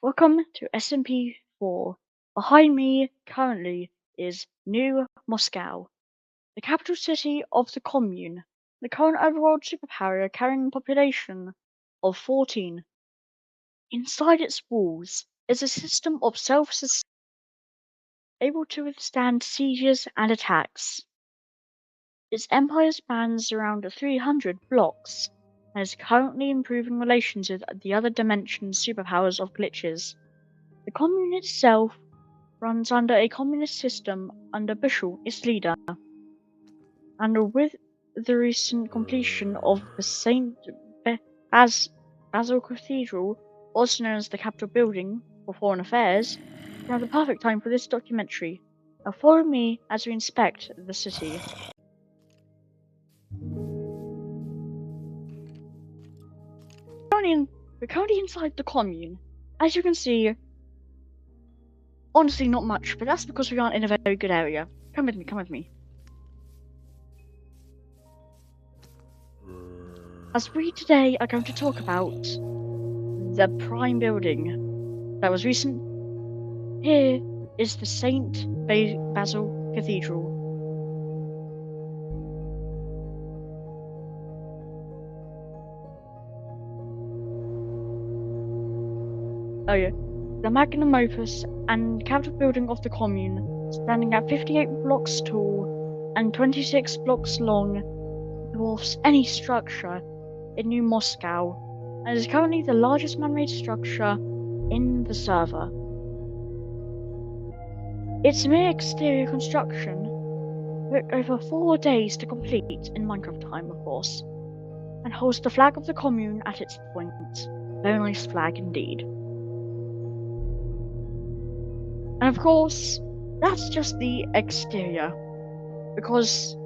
Welcome to SMP4. Behind me currently is New Moscow, the capital city of the commune, the current overworld superpower carrying a population of 14. Inside its walls is a system of self-sustain able to withstand sieges and attacks. Its empire spans around 300 blocks and is currently improving relations with the other dimension's superpowers of glitches. The commune itself runs under a communist system under Bushel, its leader, and with the recent completion of the Basil Cathedral, also known as the Capitol Building for Foreign Affairs, we have the perfect time for this documentary. Now follow me as we inspect the city. We're currently inside the commune. As you can see, honestly not much, but that's because we aren't in a very good area. Come with me. As we today are going to talk about the prime building that was recent. Here is the St. Basil Cathedral. Oh yeah, the magnum opus and capital building of the commune, standing at 58 blocks tall and 26 blocks long, dwarfs any structure in New Moscow, and is currently the largest man-made structure in the server. Its mere exterior construction took over 4 days to complete in Minecraft time, of course, and holds the flag of the commune at its point. Very nice flag indeed. And of course, that's just the exterior, because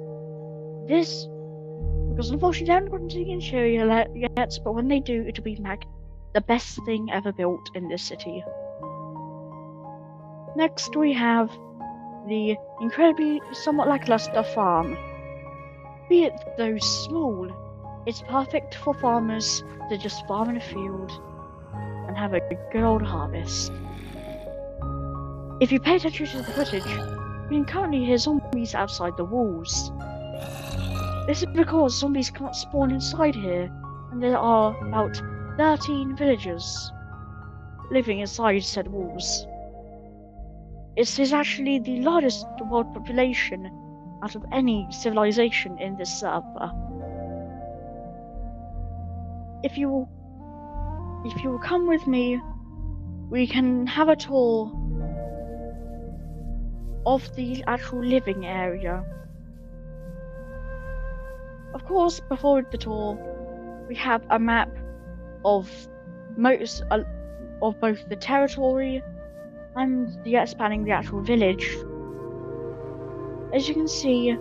unfortunately they haven't gotten to the interior yet, but when they do, it'll be the best thing ever built in this city. Next we have the incredibly somewhat lackluster farm. Be it though small, it's perfect for farmers to just farm in a field and have a good old harvest. If you pay attention to the footage, you can currently hear zombies outside the walls. This is because zombies can't spawn inside here, and there are about 13 villagers living inside said walls. It is actually the largest world population out of any civilization in this server. If you will come with me, we can have a tour of the actual living area. Of course, before the tour, we have a map of both the territory and spanning the actual village. As you can see,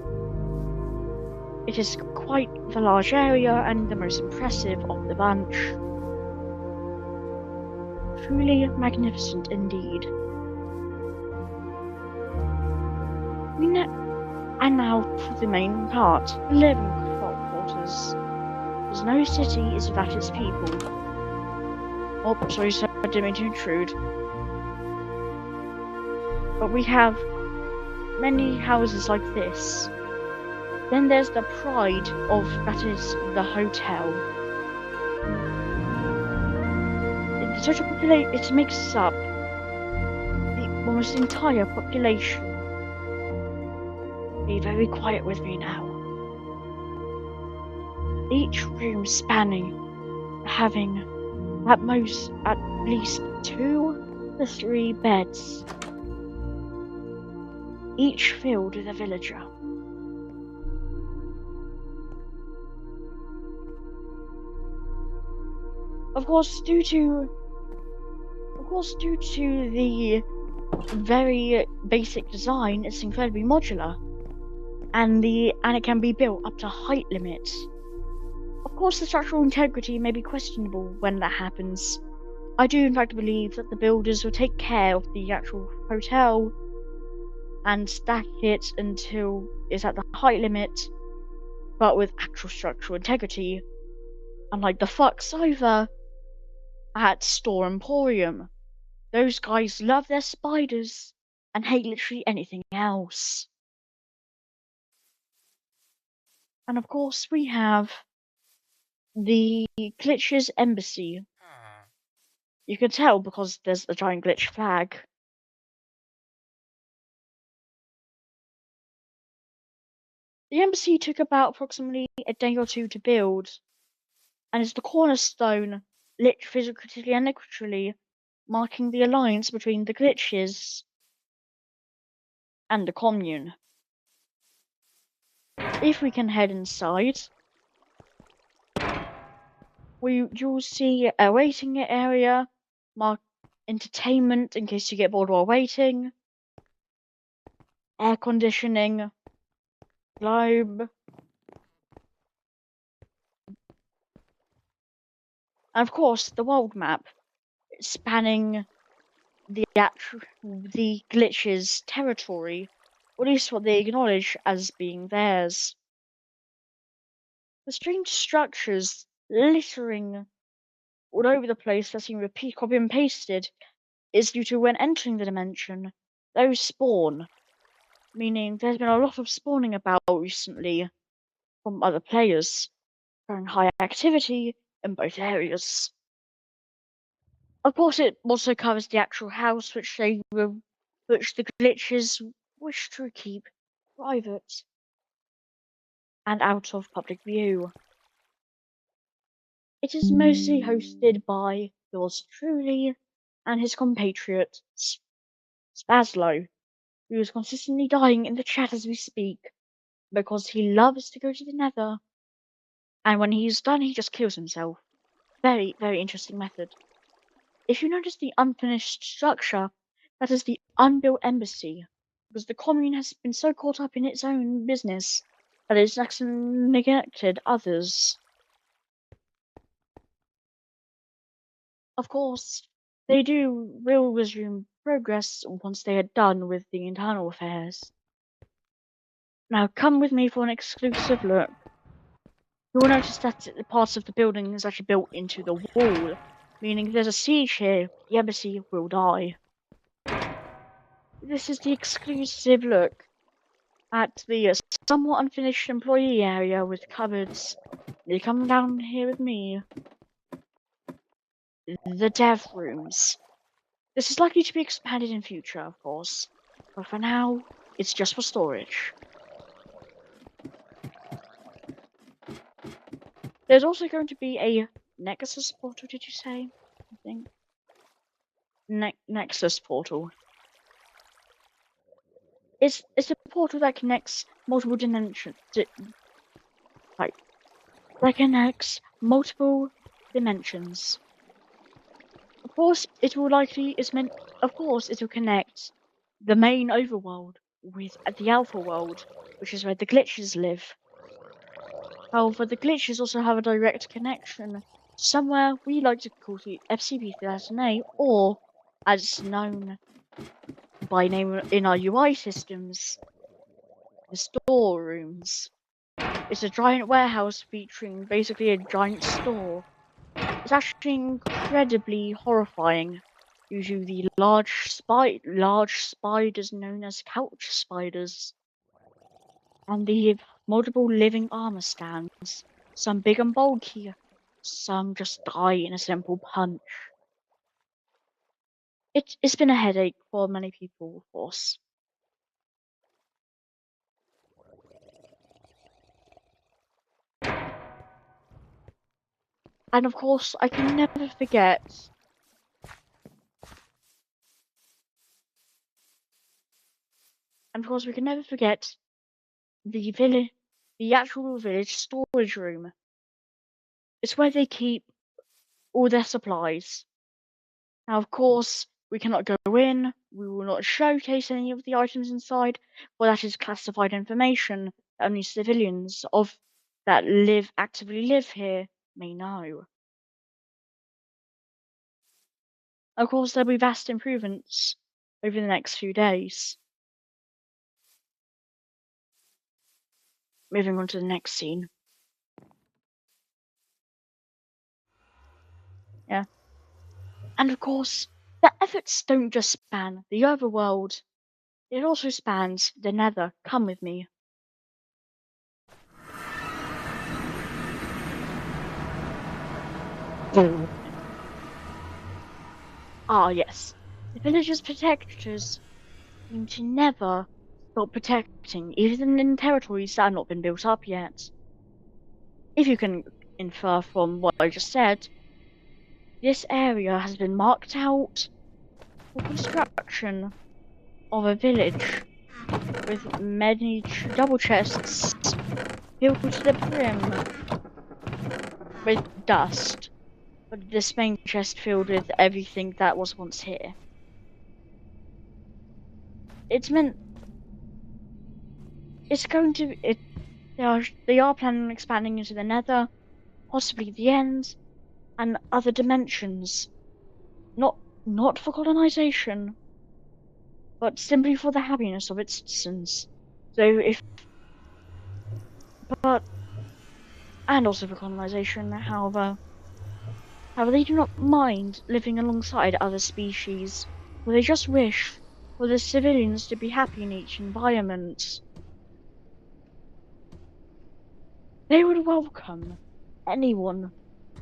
it is quite the large area and the most impressive of the bunch. Truly magnificent indeed. And now for the main part, the living quarters. Because no city is without its people. Oh, sorry, sir, I didn't mean to intrude. But we have many houses like this. Then there's the pride of, that is, the hotel. The total population, it makes up the almost entire population. Be very quiet with me now. Each room having at least 2 to 3 beds, each filled with a villager. Of course, due to the very basic design, it's incredibly modular, and it can be built up to height limits. Of course, the structural integrity may be questionable when that happens. I do in fact believe that the builders will take care of the actual hotel and stack it until it's at the height limit, but with actual structural integrity. Unlike the fucks over at Store Emporium. Those guys love their spiders and hate literally anything else. And of course, we have the Glitch's Embassy. You can tell because there's a giant glitch flag. The embassy took about approximately a day or two to build, and is the cornerstone, lit physically and literally, marking the alliance between the glitches and the commune. If we can head inside, you'll see a waiting area, marked entertainment in case you get bored while waiting, air conditioning, globe, and of course the world map, spanning the glitch's territory, or at least what they acknowledge as being theirs. The strange structures littering all over the place that seem copy and pasted is due to when entering the dimension, those spawn, meaning there's been a lot of spawning about recently from other players, showing high activity in both areas. Of course, it also covers the actual house, which the glitches wish to keep private and out of public view. It is mostly hosted by yours truly and his compatriot Spazlo, who is consistently dying in the chat as we speak because he loves to go to the Nether, and when he's done, he just kills himself. Very, very interesting method. If you notice the unfinished structure, that is the unbuilt embassy, because the commune has been so caught up in its own business that it's actually neglected others. Of course, they will resume progress once they are done with the internal affairs. Now come with me for an exclusive look. You'll notice that parts of the building is actually built into the wall, meaning if there's a siege here, the embassy will die. This is the exclusive look at the somewhat unfinished employee area with cupboards. You come down here with me. The dev rooms. This is likely to be expanded in future, of course, but for now, it's just for storage. There's also going to be a Nexus portal, did you say? I think. Nexus portal. It's a portal that connects multiple dimensions. That connects multiple dimensions. Of course, it will connect the main overworld with the Alpha world, which is where the glitches live. However, the glitches also have a direct connection somewhere we like to call the SCP-3008, or as it's known by name in our UI systems, the storerooms. It's a giant warehouse featuring basically a giant store. It's actually incredibly horrifying due to the large spiders known as couch spiders, and the multiple living armor stands, some big and bulky, some just die in a simple punch. It's been a headache for many people, of course. And of course, I can never forget we can never forget the actual village storage room. It's where they keep all their supplies. Now, of course, we cannot go in, we will not showcase any of the items inside, for that is classified information that only civilians that actively live here may know. Of course, there'll be vast improvements over the next few days. Moving on to the next scene. Yeah. And of course, the efforts don't just span the overworld, it also spans the nether. Come with me. Ah, yes. The village's protectors seem to never stop protecting, even in territories that have not been built up yet. If you can infer from what I just said, this area has been marked out for construction of a village with many double chests filled to the brim with dust, but this main chest filled with everything that was once here. It's meant it's going to it they are planning on expanding into the nether, possibly the ends, and other dimensions. Not for colonization, but simply for the happiness of its citizens. So if but and also for colonization, however they do not mind living alongside other species, for they just wish for the civilians to be happy in each environment. They would welcome anyone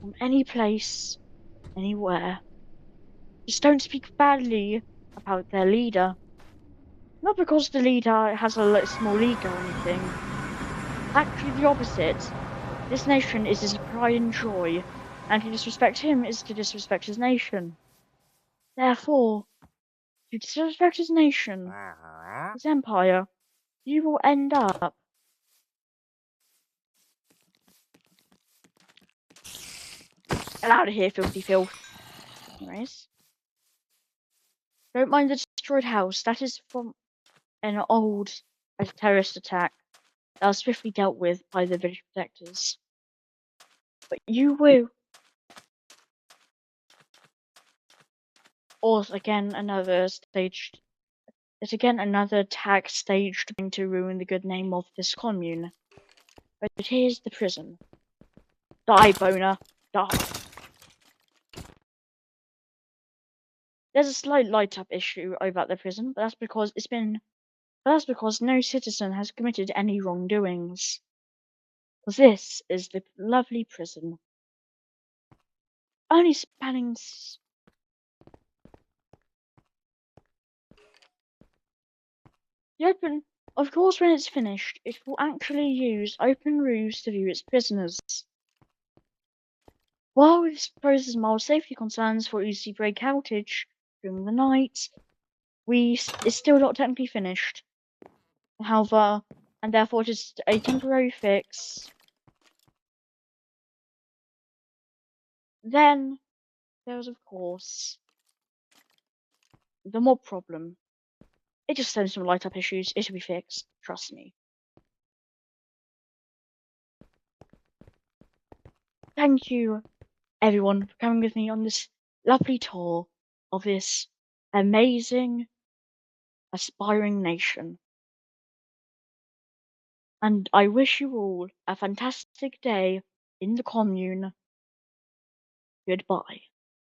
from any place, anywhere. Just don't speak badly about their leader. Not because the leader has a small ego or anything. Actually, the opposite. This nation is his pride and joy, and to disrespect him is to disrespect his nation. Therefore, to disrespect his nation, his empire, you will end up. Get out of here, filthy filth. Anyways. Don't mind the destroyed house. That is from an old terrorist attack that was swiftly dealt with by the village protectors. But you will. Or again another staged. It's again another attack staged to ruin the good name of this commune. But here's the prison. Die, boner. Die. There's a slight light up issue over at the prison, but that's because no citizen has committed any wrongdoings. This is the lovely prison. Only spanning of course, when it's finished, it will actually use open roofs to view its prisoners. While this poses mild safety concerns for easy break outage during the night, it's still not technically finished. However, and therefore it is a temporary fix. Then there's of course the mob problem. It just sends some light up issues, it'll be fixed, trust me. Thank you everyone for coming with me on this lovely tour of this amazing, aspiring nation. And I wish you all a fantastic day in the commune. Goodbye.